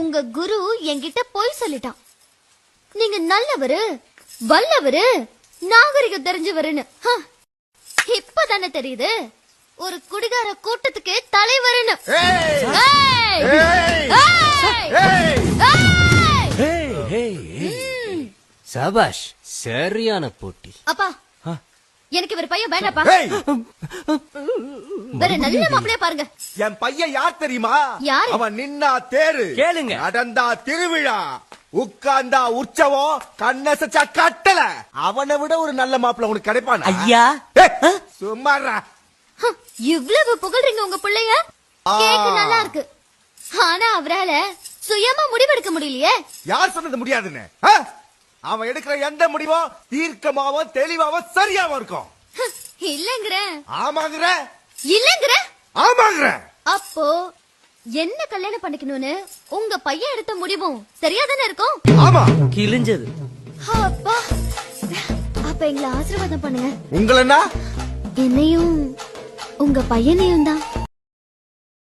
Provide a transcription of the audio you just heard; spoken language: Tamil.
உங்க குரு என்கிட்ட போய் சொல்லிட்டான். நீங்க நல்லவரு, வல்லவரு, நாகரிகம் தெரிஞ்சவருன்னு. இப்பதானே தெரியுது ஒரு குடிகார கூட்டத்துக்கு தலைவருன்னு. சபாஷ், சரியான போட்டி. அப்பா, எனக்கு இவர் பையன் வேண்டாப்பா. வேற நல்ல மாப்பிளையா பாருங்க. என் பையன் யார் தெரியுமா? யாரு? அவன் நின்னா தேரு, கேளுங்க. நடந்தா திருவிழா, உட்கார்ந்தா உற்சவம், கண்ணசச்சா கட்டல. அவனை விட ஒரு நல்ல மாப்பிள்ள உனக்கு கிடைப்பான் ஐயா. சும்மாறா. இவ்வளவு புகழ்றீங்க உங்க பிள்ளைய, கேக்க நல்லா இருக்கு. ஆனா அவரால சுயமா முடிவெடுக்க முடியலையே. யார் சொன்னது முடியாதுன்னு? அவன் எடுக்கிற எந்த முடிவும் தீர்க்கமாவும் தெளிவாவும் சரியாவும் இருக்கும். இல்லங்கிற. ஆமாங்கிற. இல்லங்கிற. ஆமாங்கிற. அப்போ என்ன கல்யாணம் பண்ணிக்கணும்னு உங்க பையன் எடுத்த முடிவும் சரியாதானே இருக்கும்? ஆமா. கிழிஞ்சது. அப்பா, அப்ப எங்களை ஆசீர்வாதம் பண்ணுங்க. உங்களன்னா என்னையும் உங்க பையனையும் தான்.